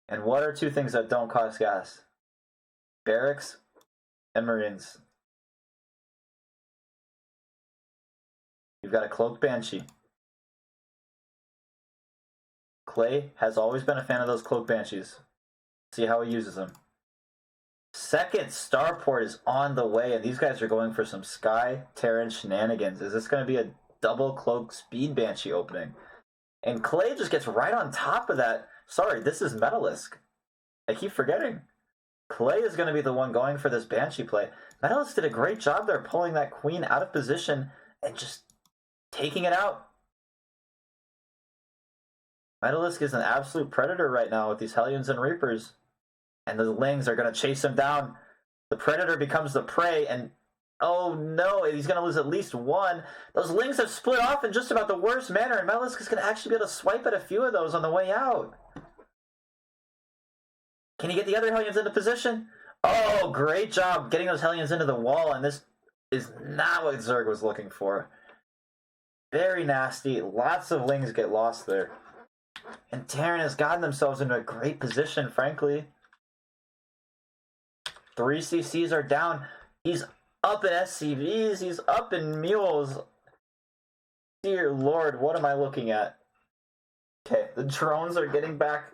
And what are 2 things that don't cost gas? Barracks and Marines. You've got a cloaked Banshee. Clay has always been a fan of those cloaked Banshees. See how he uses them. 2nd starport is on the way, and these guys are going for some Sky Terran shenanigans. Is this going to be a double cloak speed Banshee opening? And Clay just gets right on top of that. Sorry, this is Metalisk. I keep forgetting. Clay is going to be the one going for this Banshee play. Metalisk did a great job there pulling that Queen out of position and just taking it out. Metalisk is an absolute predator right now with these Hellions and Reapers. And the Lings are going to chase him down. The predator becomes the prey, and Oh no, he's going to lose at least one. Those lings have split off in just about the worst manner, and Metalisk is going to actually be able to swipe at a few of those on the way out. Can he get the other Hellions into position? Oh, great job getting those Hellions into the wall, and this is not what Zerg was looking for. Very nasty. Lots of lings get lost there. And Terran has gotten themselves into a great position, frankly. 3 CCs are down. He's up in SCVs. He's up in mules. Dear Lord, what am I looking at? Okay, the drones are getting back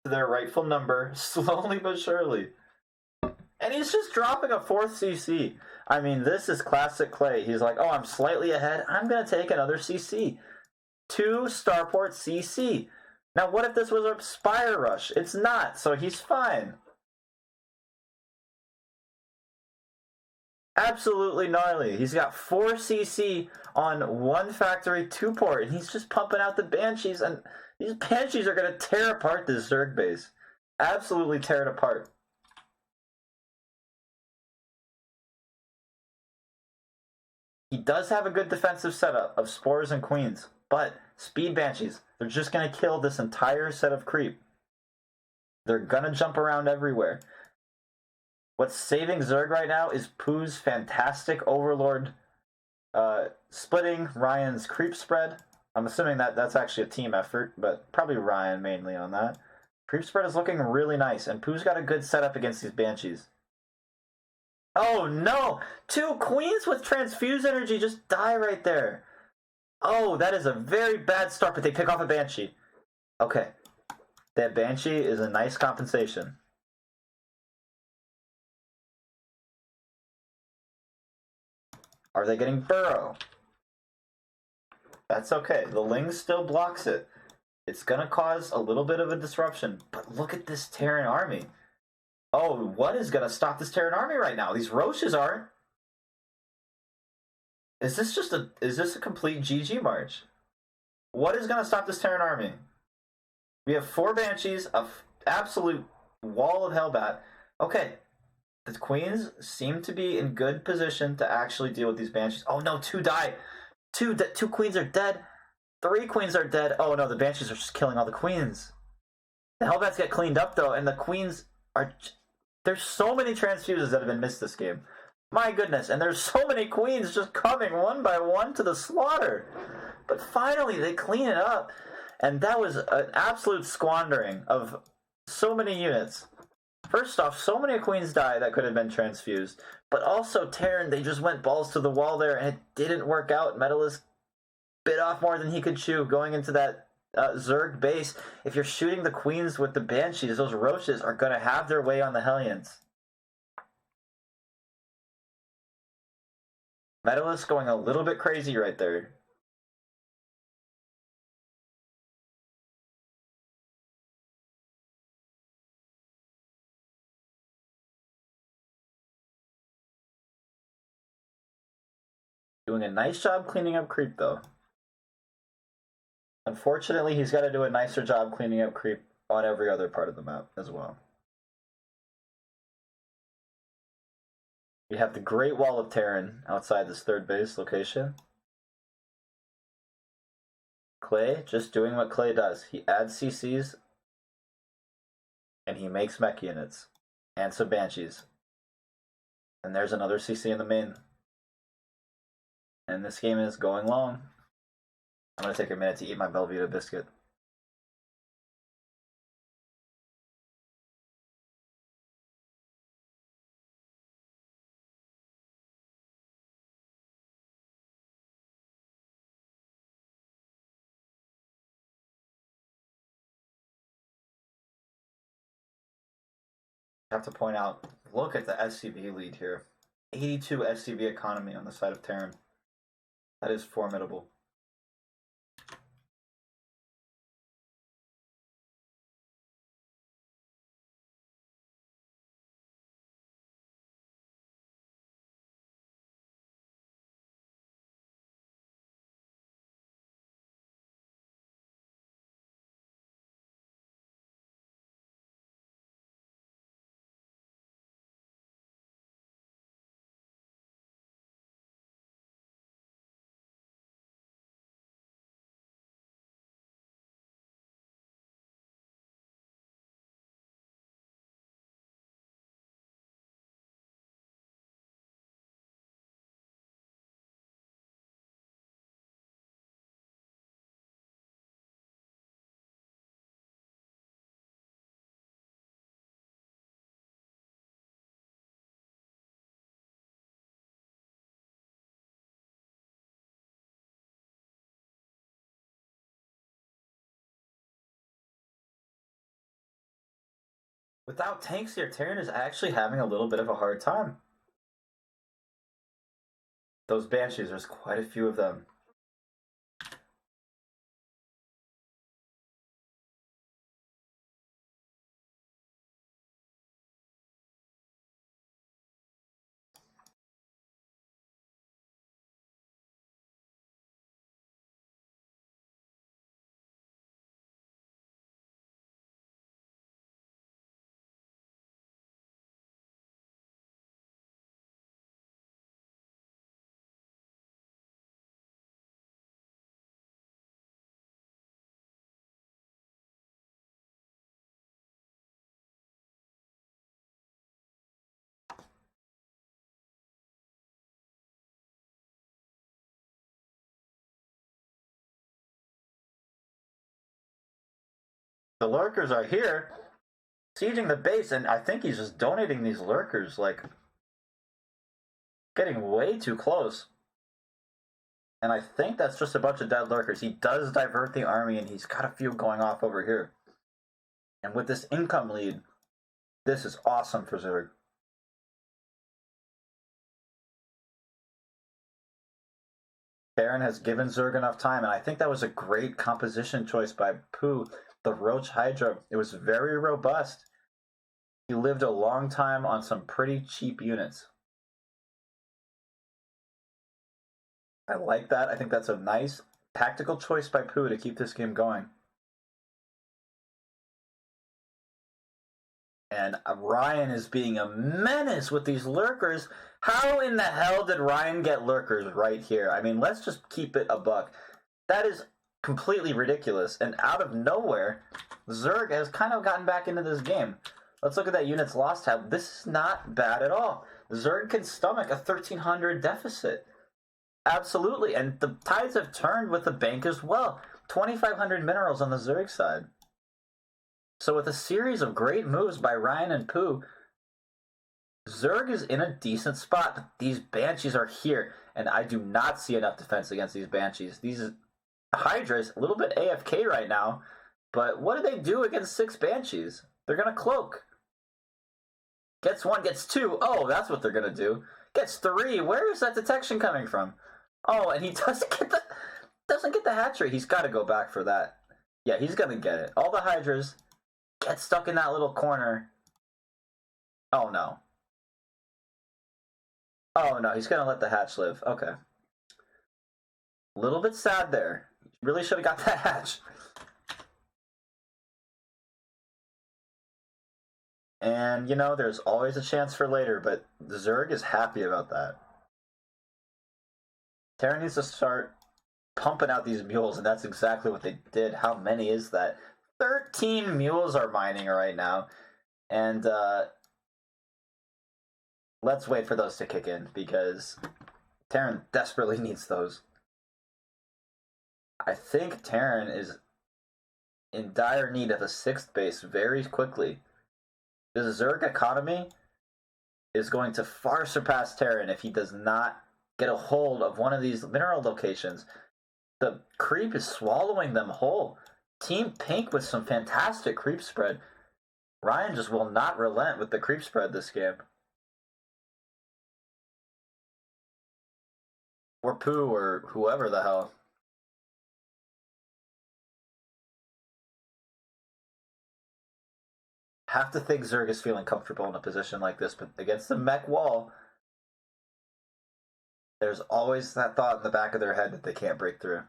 to their rightful number, slowly but surely. And he's just dropping a 4th CC. I mean, this is classic Clay. He's like, oh, I'm slightly ahead. I'm going to take another CC. 2 Starport CC. Now, what if this was a Spire Rush? It's not, so he's fine. Absolutely gnarly. He's got 4 CC on 1 Factory 2 port, and he's just pumping out the Banshees, and these Banshees are going to tear apart this Zerg base. Absolutely tear it apart. He does have a good defensive setup of Spores and Queens, but Speed Banshees, they're just going to kill this entire set of creep. They're going to jump around everywhere. What's saving Zerg right now is Pooh's fantastic Overlord splitting Ryan's creep spread. I'm assuming that that's actually a team effort, but probably Ryan mainly on that. Creep spread is looking really nice, and Pooh's got a good setup against these Banshees. Oh no! 2 Queens with Transfuse Energy just die right there. Oh, that is a very bad start, but they pick off a Banshee. Okay. That Banshee is a nice compensation. Are they getting Burrow? That's okay. The Ling still blocks it. It's going to cause a little bit of a disruption. But look at this Terran army. Oh, what is going to stop this Terran army right now? These Roaches aren't. Is this a complete GG march? What is going to stop this Terran army? We have 4 Banshees, an absolute wall of Hellbat. Okay, the Queens seem to be in good position to actually deal with these Banshees. Oh no, 2 die. 2 Queens are dead. 3 Queens are dead. Oh no, the Banshees are just killing all the Queens. The Hellbats get cleaned up though, and the Queens are... There's so many transfuses that have been missed this game. My goodness, and there's so many Queens just coming one by one to the slaughter. But finally, they clean it up. And that was an absolute squandering of so many units. First off, so many Queens died that could have been transfused. But also, Terran, they just went balls to the wall there, and it didn't work out. Metalisk bit off more than he could chew going into that Zerg base. If you're shooting the Queens with the Banshees, those Roaches are going to have their way on the Hellions. Metalisk going a little bit crazy right there. Doing a nice job cleaning up creep, though. Unfortunately, he's got to do a nicer job cleaning up creep on every other part of the map as well. We have the Great Wall of Terran outside this 3rd base location. Clay just doing what Clay does. He adds CCs and he makes mech units and some Banshees. And there's another CC in the main. And this game is going long. I'm going to take a minute to eat my Belvita biscuit. I have to point out, look at the SCV lead here. 82 SCV economy on the side of Terran. That is formidable. Without tanks here, Terran is actually having a little bit of a hard time. Those Banshees, there's quite a few of them. The lurkers are here, sieging the base, and I think he's just donating these lurkers, like, getting way too close. And I think that's just a bunch of dead lurkers. He does divert the army, and he's got a few going off over here. And with this income lead, this is awesome for Zerg. Terran has given Zerg enough time, and I think that was a great composition choice by Pooh. The Roach Hydra, it was very robust. He lived a long time on some pretty cheap units. I like that. I think that's a nice tactical choice by Pooh to keep this game going. And Ryan is being a menace with these lurkers. How in the hell did Ryan get lurkers right here? I mean, let's just keep it a buck. That is completely ridiculous. And out of nowhere, Zerg has kind of gotten back into this game. Let's look at that units lost tab. This is not bad at all. Zerg can stomach a 1,300 deficit. Absolutely. And the tides have turned with the bank as well. 2,500 minerals on the Zerg side. So with a series of great moves by Ryan and Pooh, Zerg is in a decent spot. These Banshees are here, and I do not see enough defense against these Banshees. These Hydras, a little bit AFK right now, but what do they do against 6 Banshees? They're going to cloak. Gets 1, gets 2. Oh, that's what they're going to do. Gets 3. Where is that detection coming from? Oh, and he doesn't get the hatch rate. He's got to go back for that. Yeah, he's going to get it. All the Hydras get stuck in that little corner. Oh, no. Oh, no, he's going to let the hatch live. Okay. A little bit sad there. Really should have got that hatch. And, you know, there's always a chance for later, but Zerg is happy about that. Terran needs to start pumping out these mules, and that's exactly what they did. How many is that? 13 mules are mining right now. And let's wait for those to kick in, because Terran desperately needs those. I think Terran is in dire need of a 6th base very quickly. The Zerg economy is going to far surpass Terran if he does not get a hold of one of these mineral locations. The creep is swallowing them whole. Team Pink with some fantastic creep spread. Ryan just will not relent with the creep spread this game. Or Pooh, or whoever the hell. Have to think Zerg is feeling comfortable in a position like this, but against the mech wall, there's always that thought in the back of their head that they can't break through.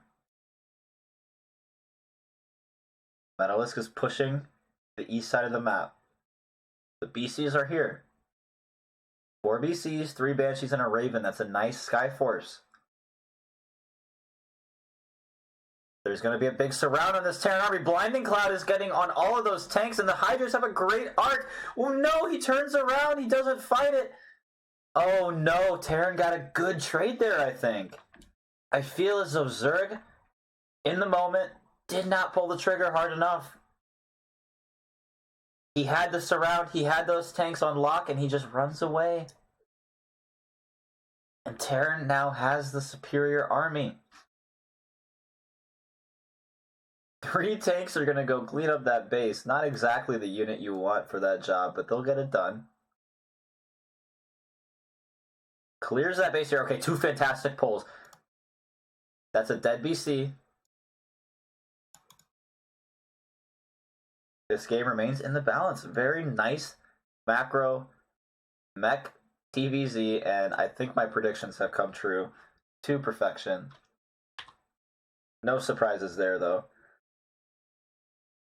Metalisk is pushing the east side of the map. The BCs are here. 4 BCs, 3 Banshees, and a Raven. That's a nice Sky Force. There's going to be a big surround on this Terran army. Blinding Cloud is getting on all of those tanks, and the Hydras have a great arc. Oh no, he turns around. He doesn't fight it. Oh no, Terran got a good trade there, I think. I feel as though Zerg, in the moment, did not pull the trigger hard enough. He had the surround, he had those tanks on lock, and he just runs away. And Terran now has the superior army. 3 tanks are going to go clean up that base. Not exactly the unit you want for that job, but they'll get it done. Clears that base here. Okay, 2 fantastic pulls. That's a dead BC. This game remains in the balance. Very nice macro mech TVZ, and I think my predictions have come true to perfection. No surprises there, though.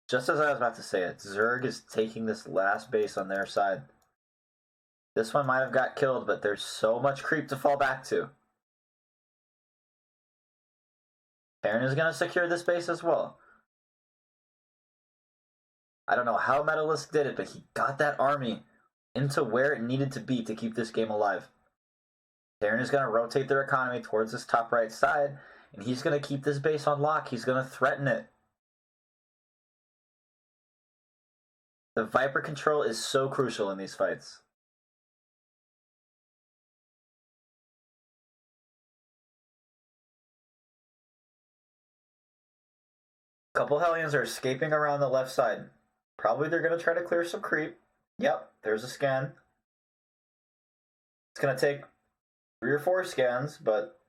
Just as I was about to say it, Zerg is taking this last base on their side. This one might have got killed, but there's so much creep to fall back to. Terran is going to secure this base as well. I don't know how Metalisk did it, but he got that army into where it needed to be to keep this game alive. Terran is going to rotate their economy towards this top right side, and he's going to keep this base on lock. He's going to threaten it. The Viper control is so crucial in these fights. Couple Hellions are escaping around the left side. Probably they're going to try to clear some creep. Yep, there's a scan. It's going to take 3 or 4 scans, but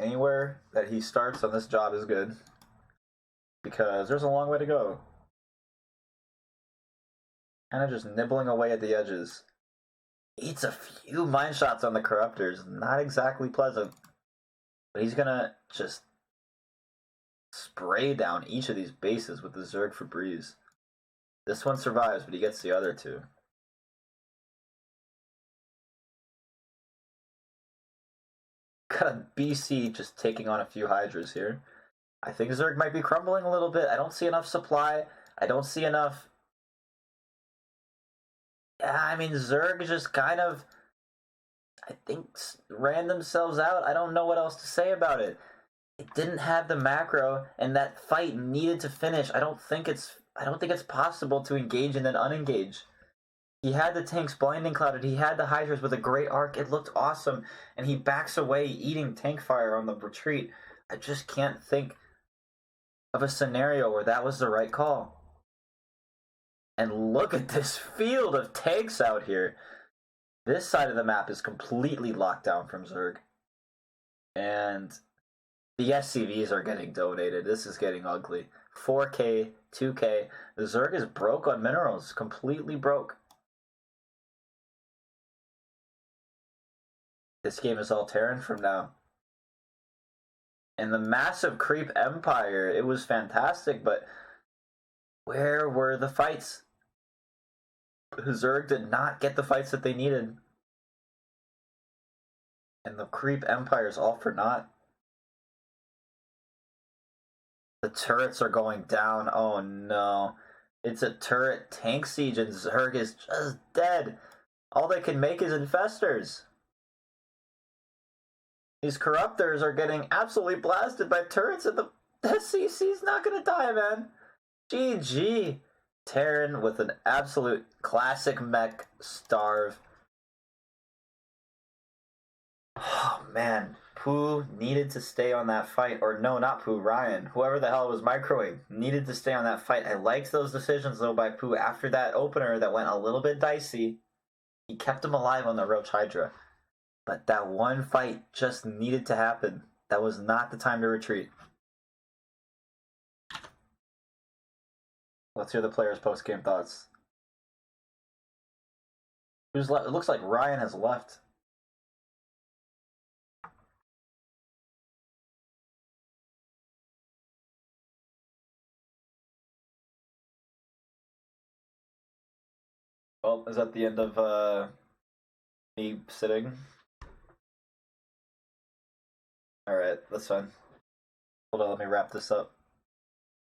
anywhere that he starts on this job is good, because there's a long way to go. Kind of just nibbling away at the edges. Eats a few mine shots on the Corruptors. Not exactly pleasant. But he's gonna just spray down each of these bases with the Zerg Febreze. This one survives, but he gets the other 2. Got a BC just taking on a few Hydras here. I think Zerg might be crumbling a little bit. I don't see enough supply. I don't see enough. Yeah, I mean, Zerg just kind of, I think, ran themselves out. I don't know what else to say about it. It didn't have the macro, and that fight needed to finish. I don't think it's possible to engage and then unengage. He had the tanks blinding clouded. He had the Hydras with a great arc. It looked awesome, and he backs away, eating tank fire on the retreat. I just can't think of a scenario where that was the right call. And look at this field of tanks out here. This side of the map is completely locked down from Zerg. And the SCVs are getting donated. This is getting ugly. 4K, 2K. The Zerg is broke on minerals. Completely broke. This game is all Terran from now. And the massive creep empire, it was fantastic, but where were the fights? Zerg did not get the fights that they needed. And the creep empire is all for naught. The turrets are going down. Oh no. It's a turret tank siege and Zerg is just dead. All they can make is infestors. These corruptors are getting absolutely blasted by turrets, and the SCC's not gonna die, man. GG. Terran with an absolute classic mech starve. Oh man, Pooh needed to stay on that fight. Or no, not Pooh, Ryan. Whoever the hell was microwave needed to stay on that fight. I liked those decisions though by Pooh after that opener that went a little bit dicey. He kept him alive on the Roach Hydra. But that one fight just needed to happen. That was not the time to retreat. Let's hear the players' post-game thoughts. Who's left? It looks like Ryan has left. Well, is that the end of me sitting? Alright, that's fine. Hold on, let me wrap this up.